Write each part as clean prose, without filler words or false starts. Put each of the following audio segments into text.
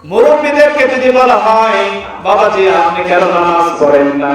মুরব্বীদেরকে যদি বলা হয় বাবাজি আপনি কেন নামাজ পড়েন না,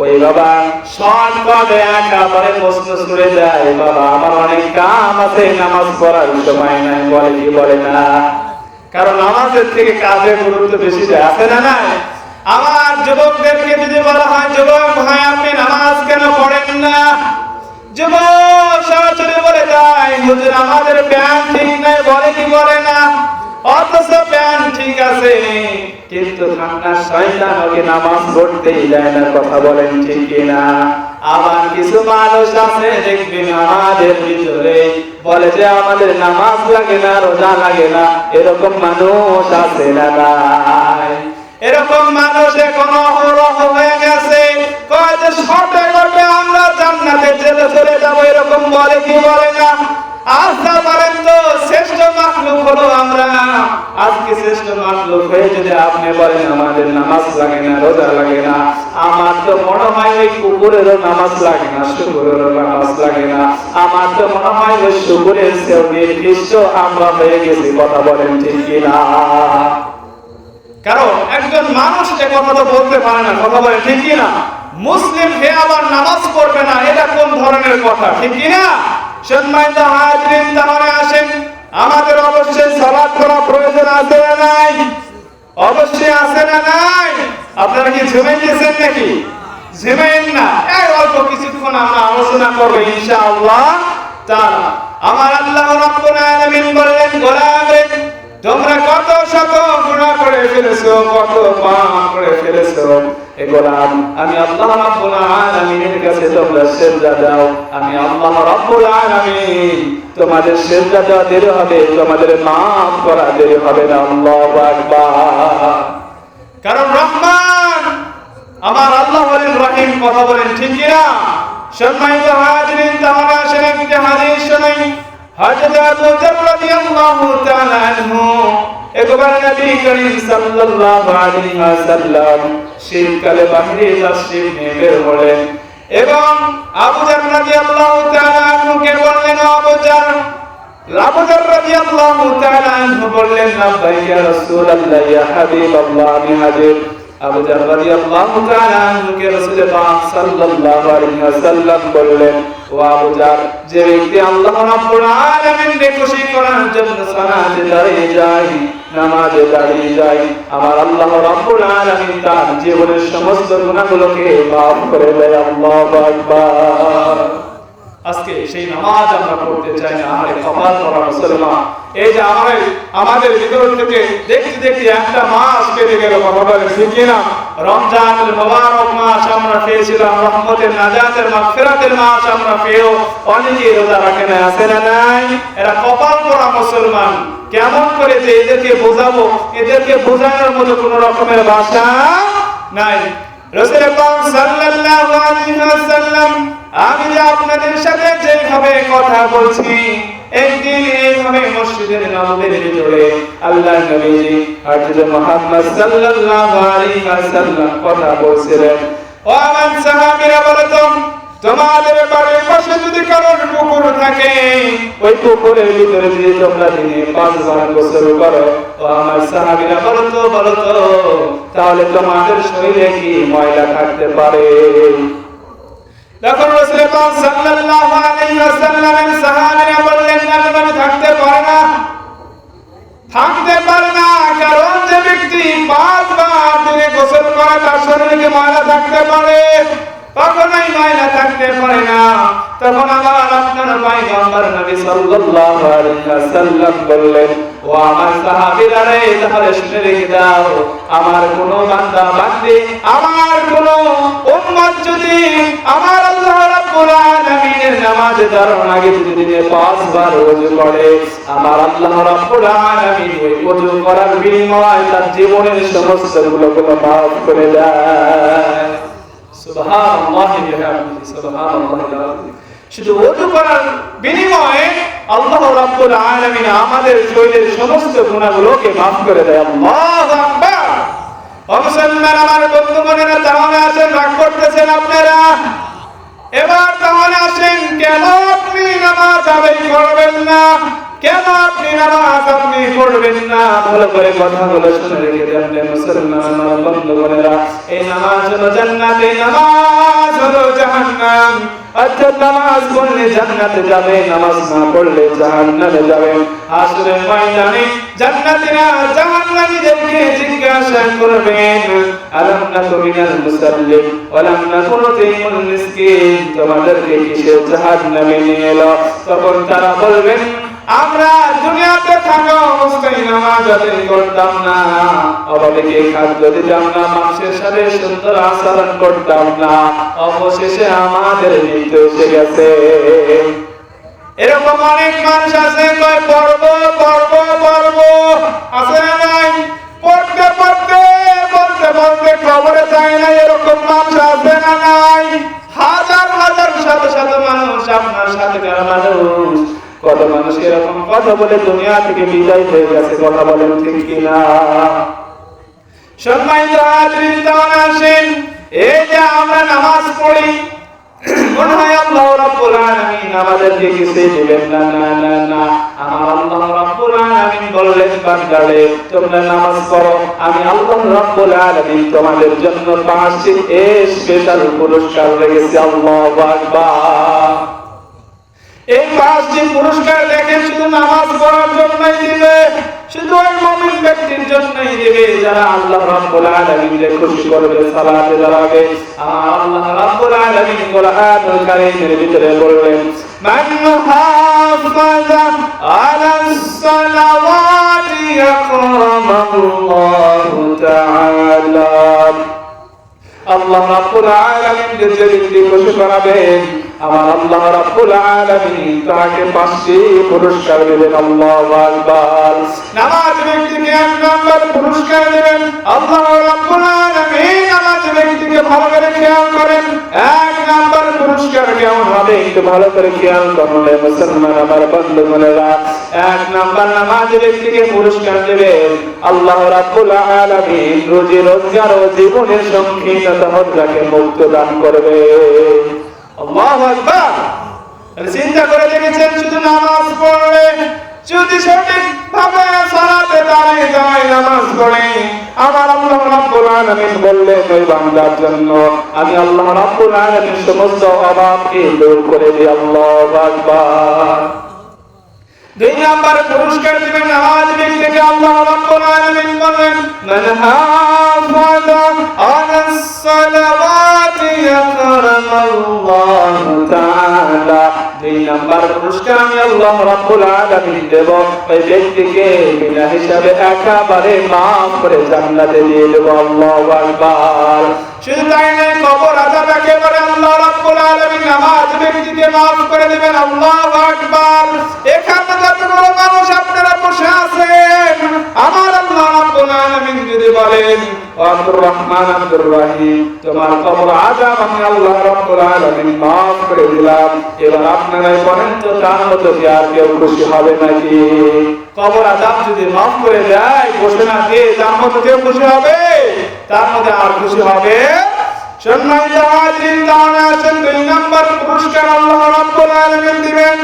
ওই বাবা শর্ট করে একেবারে প্রশ্ন ছুড়ে যায়, বাবা আমার অনেক কাম আছে, নামাজ পড়ার সময় নাই। বলে কি বলে না? কারণ নামাজের থেকে কাজের গুরুত্ব বেশি আছে না নাই? আমার যুবকদেরকে যদি বলা হয় যুবক ভাই আপনি নামাজ কেন পড়েন না, যুবক সরাসরি বলে যায় হুজুর আমাদের প্যান্ট ঠিক নাই। বলে কি বলে না? অথচ প্যান্ট ঠিক আছে কিন্তু ঠান্ডা শয়তান ওকে নামাজ পড়তেই দেয় না। কথা বলেন ঠিক কিনা? আবার কিছু মানুষ আছে দেখবেন আমাদের ভিতরে বলে যে আমাদের নামাজ লাগে না, রোজা লাগে না। এরকম মানুষ আছে না নাই? এরকম মানুষ এখন অহরহ হয়ে গেছে। কয় যে শর্টে শর্টে আমরা জান্নাতে চলে যাবো, এরকম বলে কি বলে না? আচ্ছা বলেন তো শ্রেষ্ঠ মাখলুক হলো আমরা। আজকে শ্রেষ্ঠ মাখলুক হয়ে যদি আপনি বলেন আমাদের নামাজ লাগে না, রোজা লাগে না, আমার তো মনে হয় ওই কুকুরেরও নামাজ লাগে না, শুকুরেরও নামাজ লাগে না। আমার তো মনে হয় ওই শুকুরের চেয়েও নির্দিষ্ট আমরা হয়ে গেছি। কথা বলেন ঠিক কিনা? কারণ একজন মানুষ যে কথা তো বলতে পারে না। কথা বলেন ঠিক কিনা? মুসলিম হে আবার নামাজ পড়বে না, এটা কোন ধরনের কথা? ঠিক কিনা? সম্মানিত হাজিরিন, তাহলে আসেন আমাদের অবশ্যই সালাত করা প্রয়োজন আছে না নাই? অবশ্যই আছে না নাই? আপনারা কি ঝুমাইতেছেন নাকি? ঝুমাইন না, এই অল্প কিছুক্ষণ আমরা আলোচনা করব ইনশাআল্লাহ তাআলা। আমার আল্লাহ রাব্বুল আলামিন বললেন গোলামরে তোমরা কত শত গুনাহ করে ফেলেছো, কত পাপ করে ফেলেছো, এ গোলাম আমি আল্লাহ রাব্বুল আলামিনের কাছে তোমরা সিজদা দাও। আমি আল্লাহ রাব্বুল আলামিন তোমাদের সিজদা দেওয়া দেরি হবে, তোমাদের মাফ করা দেরি হবে না। আল্লাহু আকবার। কারণ রহমান আমার আল্লাহ হলেন রহিম। কথা বলেন ঠিক কিনা? সম্মানিত হাজিরিন, তাহলে আসেন একটি হাদিস শুনি। হযরত আবু যর রাদিয়াল্লাহু তাআলা আনহু একবার নবী করিম সাল্লাল্লাহু আলাইহি ওয়াসাল্লাম শীতকালে বাহিরে তাশরীফ নিয়ে বের হলেন এবং আবু যর রাদিয়াল্লাহু তাআলা আনহুকে বললেন আবু যর রাদিয়াল্লাহু তাআলা আনহু বললেন লাব্বাইক ইয়া রাসূলুল্লাহ ইয়া হাবিবাল্লাহ আমি হাজির। আবু যর রাদিয়াল্লাহু তাআলা আনহুকে রাসূল পাক সাল্লাল্লাহু আলাইহি ওয়াসাল্লাম বললেন ও আবু যর, যে ব্যক্তি আল্লাহ রাব্বুল আলামিনকে খুশি করার জন্য সালাতে দাঁড়িয়ে যায়, নামাজে দাঁড়িয়ে যায়, আমার আল্লাহ রাব্বুল আলামিন তার জীবনের সমস্ত গুনাহগুলোকে মাফ করে দেয়। আল্লাহু আকবার। আজকে সেই নামাজ আমরা পড়তে চাই না। আরে কপাল পড়া মুসলমান, এই যে আমাদের ভিতর থেকে দেখতে দেখতে একটা মাস কেটে গেল। কথা বলেন ঠিক কিনা? রমজানুল মুবারক মাস আমরা পেয়েছিলাম, রহমতের নাজাতের মাগফিরাতের মাস আমরা পেয়েও অনেকেই রোজা রাখে না। আছে না নাই? এরা কপাল পড়া মুসলমান। কেমন করে যে এদেরকে বোঝাবো? এদেরকে বোঝানোর মতো কোন রকমের ভাষা নাই। রাসূল পাক সাল্লাল্লাহু আলাইহি ওয়াসাল্লাম আমি যে আপনাদের সাথে যেভাবে কথা বলছি, একদিন এইভাবে মসজিদের নববীর ভিতরে আল্লাহর নবীজি হযরত মুহাম্মদ সাল্লাল্লাহু আলাইহি ওয়াসাল্লাম কথা বলছিলেন। ও আমার সাহাবীরা বলো তো, তোমাদের বাড়ির পাশে যদি কারোর পুকুর থাকে, ওই পুকুরের ভিতরে যদি তোমরা দিনে 5 বার গোসল করো, ও আমার সাহাবীরা বলো তো তাহলে তোমাদের শরীরে কি ময়লা থাকতে পারে? তখন রাসূল পাক সাল্লাল্লাহু আলাইহি ওয়াসাল্লামের সাহাবীরা বললেন না, থাকতে পারে না, থাকতে পারে না। কারণ যে ব্যক্তি 5 বার দিনে গোসল করে তার শরীরে কি ময়লা থাকতে পারে? কখনোই ময়লা থাকতে পারে না। তখন আমার আপনার পয়গম্বর নবী সাল্লাল্লাহু আলাইহি ওয়াসাল্লাম বললেন ও আমার সাহাবীরা রে, তাহলে শুনে রেখে দাও, আমার কোন বান্দা বান্দি, আমার কোন উম্মত যদি আমার আল্লাহ রাব্বুল আলামিনের নামাজে দাঁড়ানোর আগে যদি দিনে 5 বার ওযু করে, আমার আল্লাহ রাব্বুল আলামিন ওই ওযু করার বিনিময়ে তার জীবনের সমস্ত গুনাহগুলো মাফ করে দেয়। সুবহানাল্লাহি ওয়া বিহামদিহি, সুবহানাল্লাহিল আযীম। শুধু ওযু করার বিনিময়ে আল্লাহ রাব্বুল আলামিন আমাদের শরীরের সমস্ত গুনাহগুলোকে maaf করে দেয়। আল্লাহু আকবার। ও মুসলমান আমার বন্ধুগণেরা, তাহলে আসেন, রাগ করতেছেন আপনারা? এবার তাহলে আসেন, কেন আপনি নামাজ আদায় করবেন না? কেন আপনি নামাজ আপনি পড়বেন না? ভালো করে কথাগুলো শুনে রেখে দেন মুসলমান আমার বন্ধুগণেরা। এই নামাজ হলো জান্নাত, এই নামাজ হলো জাহান্নাম। অর্থাৎ নামাজ পড়লে জান্নাতে যাবে, নামাজ না পড়লে জাহান্নামে যাবে। হাসরের ময়দানে জান্নাতীরা জাহান্নামীদেরকে জিজ্ঞাসা করবেন, আলাম নাকু মিনাল মুসাল্লিন ওয়া লাম নাকু নুতিমুল মিসকিন, তোমাদেরকে কিসের জাহান্নামে নিয়ে এলো? তখন তারা বলবেন, আমরা দুনিয়াতে থাকা অবস্থায় নামাজ আদায় করতাম না, অভাবীকে খাদ্য দিতাম না, মানুষের সাথে সুন্দর আচরণ করতাম না, অবশেষে আমাদের মৃত্যু এসে গেছে। এরকম অনেক মানুষ আছে, কয় পড়ব পড়ব পড়ব, আছে না নাই? পড়তে পড়তে বলতে বলতে খবরে যায় না, এরকম মানুষ আছে না নাই? হাজার হাজার শত শত মানুষ, আপনার সাথে যারা মানুষ, কত মানুষ এরকম কথা বলে দুনিয়া থেকে বিদায় হয়ে গেছে। কথা বলেন ঠিক কিনা? সম্মানিত হাজরিন, তাহলে আসেন, এই যে আমরা নামাজ পড়ি, মনে হয় আল্লাহ রাব্বুল আলামিন আমাদেরকে কিছুই দিবেন না। না না না, আমার আল্লাহ রাব্বুল আলামিন বললেন, বান্দারে তোমরা নামাজ পড়ো, আমি আল্লাহ রাব্বুল আলামিন তোমাদের জন্য 5টি স্পেশাল পুরস্কার রেখেছি। আল্লাহু আকবার। এই 5টি পুরস্কার দেখেন শুধু নামাজ পড়ার জন্যই দিবে, শুধু ওই মুমিন ব্যক্তির জন্যই দিবে যারা আল্লাহ রাব্বুল আলামিনকে খুশি করবে, সালাতে দাঁড়াবে। আল্লাহ রাব্বুল আলামিন কোরআনুল কারীমের ভিতরে বললেন, মান হাফাযা আলাস সালাওয়াতি ইয়াকরামাল্লাহু তাআলা। আল্লাহ রাব্বুল আলামিন যে ব্যক্তি খুশি করাবেন, আমার আল্লাহ রাব্বুল আলামিন তাকে 5টি পুরস্কার দেবেন। আল্লাহু আকবার। নামাজ ব্যক্তিকে 1 নম্বর পুরস্কার দেবেন আল্লাহ রাব্বুল আলামিন। নামাজ ব্যক্তিকে ভালো করে খেয়াল করেন, 1 নম্বর পুরস্কার কেমন হবে একটু ভালো করে খেয়াল করলে মুসলমান আমার বন্ধুগণেরা, 1 নম্বর নামাজ ব্যক্তিকে পুরস্কার দেবেন আল্লাহ রাব্বুল আলামিন রুজি রোজগার ও জীবনের সংকীর্ণতা হতে মুক্ত দান করবে। আল্লাহু আকবার। চিন্তা করে দেখেছেন, শুধু নামাজ পড়লে, যদি সঠিকভাবে সালাতে দাঁড়িয়ে যায়, নামাজ পড়ে, আমার আল্লাহ রাব্বুল আলামিন বললেন ওই বান্দার জন্য আমি আল্লাহ রাব্বুল আলামিন সমস্ত অভাবকে দূর করে দিই। আল্লাহু আকবার। 2 নম্বর পুরস্কার দিবেন নামাজ ব্যক্তিকে আল্লাহ রাব্বুল আলামিন বলেন, মান হাফাযা আলাস সালাওয়াতি ইয়াকরামাল্লাহু তাআলা। 2 নম্বর পুরস্কার আমি আল্লাহ রাব্বুল আলামিন দেব ওই ব্যক্তিকে বিনা হিসাবে একেবারে maaf করে জান্নাতে দিয়ে দেব। আল্লাহু আকবার। শুধু তাই নয়, কবর আযাব একেবারে আল্লাহ রাব্বুল আলামিন নামাজ ব্যক্তিকে maaf করে দিবেন। আল্লাহু আকবার। এখানে যতগুলো মানুষ আপনারা বসে আছেন, আমার আল্লাহ রাব্বুল আলামিন যদি বলেন, আব্দুর রহমান আব্দুর রহিম, তোমার কবর আযাব আমি আল্লাহ রাব্বুল আলামিন maaf করে দিলাম, এবার আপনারাই বলেন তো তার মতো কি আর কেউ খুশি হবে নাকি? কবর আযাব যদি maaf করে দেয়, ঘোষণা দিয়ে তার মতো কেউ খুশি হবে? তার মধ্যে আর খুশি হবে? সম্মানিত হাজরিন, তাহলে আসেন 2 নম্বর পুরস্কার আল্লাহ রাব্বুল আলামিন দিবেন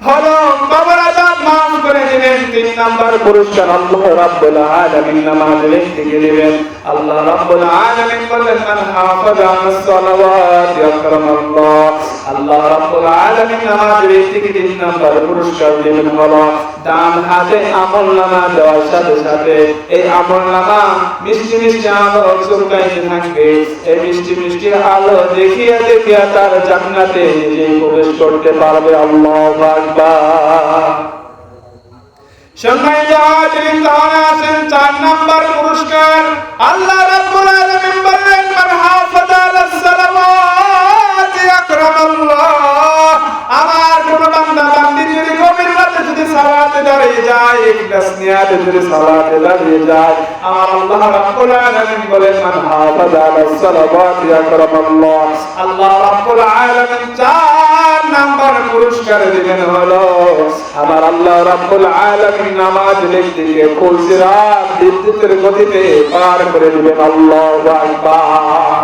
হলো কবর আযাব maaf করে দিবেন। 3 নম্বর পুরস্কার আল্লাহ রাব্বুল আলামিন নামাজ ব্যক্তিকে দিবেন। আল্লাহ রাব্বুল আলামিন বলেন, মান হাফাযা আলাস সালাওয়াতি ইয়াকরামাল্লাহ। আল্লাহ রাব্বুল আলামিন নামাজ ব্যক্তিকে 3 নম্বর পুরস্কার দিবেন হলো ডান হাতে আমলনামা দেওয়ার সাথে সাথে এই আমলনামা মিষ্টি মিষ্টি আলো চমকাইতে থাকবে। এই মিষ্টি মিষ্টি আলো দেখিয়া দেখিয়া তার জান্নাতে নিজে প্রবেশ করতে পারবে। আল্লাহু আকবার। সম্মানিত হাজরিন, তাহলে আসেন 4 নম্বর পুরস্কার আল্লাহ রাব্বুল আলামিন বললেন, মান হাফাযা আলাস সালাওয়াতি ইয়াকরামাল্লাহ। আমার কোন বান্দা বান্দি যদি গভীর রাতে যদি সালাতে দাঁড়িয়ে যায়, ইখলাস নিয়াতে যদি সালাতে দাঁড়িয়ে যায়, আমার আল্লাহ রাব্বুল আলামিন বলেন, মান হাফাযা আলাস সালাওয়াতি ইয়াকরামাল্লাহ। আল্লাহ রাব্বুল আলামিন 4 নম্বর পুরস্কার দিবেন হলো আমার আল্লাহ রাব্বুল আলামিন নামাজ ব্যক্তিকে ফুলসিরাত বিদ্যুতের গতিতে পার করে দিবেন। আল্লাহু আকবার।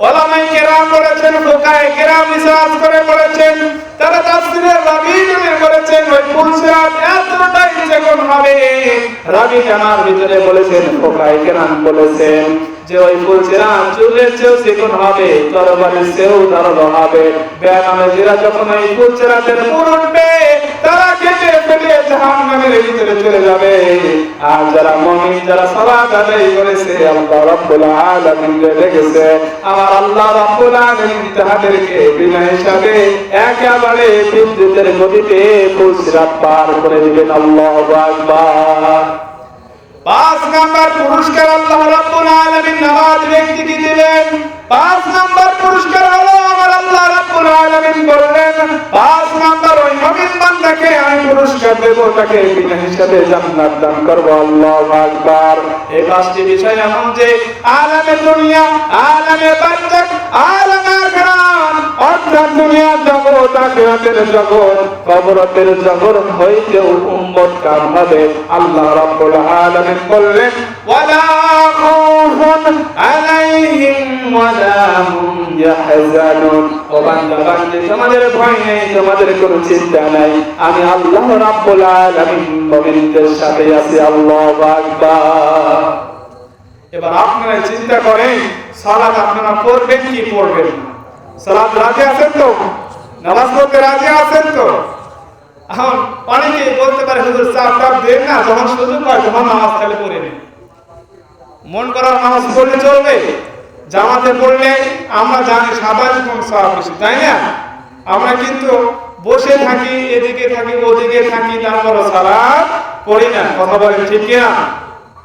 ওলামায়ে কেরাম বলেছেন, ফুকায়ে কেরাম ইসরাত করে বলেছেন, তারা তাফসীরের রাবি নামে বলেছেন ওই ফুলসিরাত এতটাই চিকন হবে। রাবি জানার ভিতরে বলেছেন, ফুকায়ে কেরাম বলেছেন যে ওই ফুলসিরাত চুলের চেয়েও চিকন হবে, তরবারির চেয়েও ধারালো হবে। বেনামাজিরা যখন ওই ফুলসিরাতের উপর উঠবে তারা কেটে ফেলে জাহান্নামের ভিতরে চলে যাবে। আর যারা মুমিন, যারা সালাত আদায় করেছে, আল্লাহ রাব্বুল আলামিন দেখেছে, আমার আল্লাহ রাব্বুল আলামিন তাদেরকে বিনা হিসাবে একেবারে বিদ্যুতের গতিতে ফুলসিরাত পার করে দিবেন। আল্লাহু আকবার। 5 নাম্বার পুরস্কার আল্লাহ রাব্বুল আলামিন নামাজ ব্যক্তিকে দিবেন। 5 নাম্বার পুরস্কার হলো আমার আল্লাহ রাব্বুল আলামিন বললেন 5 নাম্বার ওই মুমিন বান্দাকে আমি পুরস্কার দেব, তাকে বিনা হিসাবে জান্নাত দান করব। আল্লাহু আকবার। এই 5টি বিষয় এমন যে আলামে দুনিয়া, আলামে বারজাখ, আলামে আখিরাত, অর্থাৎ দুনিয়ার জগৎ, আখিরাতের জগৎ, কবরের জগৎ হইতে উম্মত কাম হবে। আল্লাহ রাব্বুল আলামিন বললেন ওয়ালা খাউফুন আলাইহিম ওয়ালা হুম ইয়াহজানুন। ও বান্দা বান্দী, তোমাদের ভয় নেই, তোমাদের কোনো চিন্তা নাই, আমি আল্লাহ রাব্বুল আলামিন মুমিনদের সাথে আছি। আল্লাহু আকবার। এবার আপনারা চিন্তা করেন, সালাত আপনারা পড়বেন কি পড়বেন না? সালাত রাজি আছেন তো? নামাজ পড়তে রাজি আছেন তো? এখন অনেকে বলতে পারে হুজুর চাপ দেন না, যখন সুযোগ হয় তখন নামাজ খালি পড়ে নেন। মন করার নামাজ পড়লে চলবে? জামাতে পড়লে আমরা জানি 27 সওয়াব বেশি, তাই না? আমরা কিন্তু বসে থাকি, এদিকে থাকি, ওদিকে থাকি, তারপর সালাত পড়ি না। কথা বলেন ঠিক কিনা?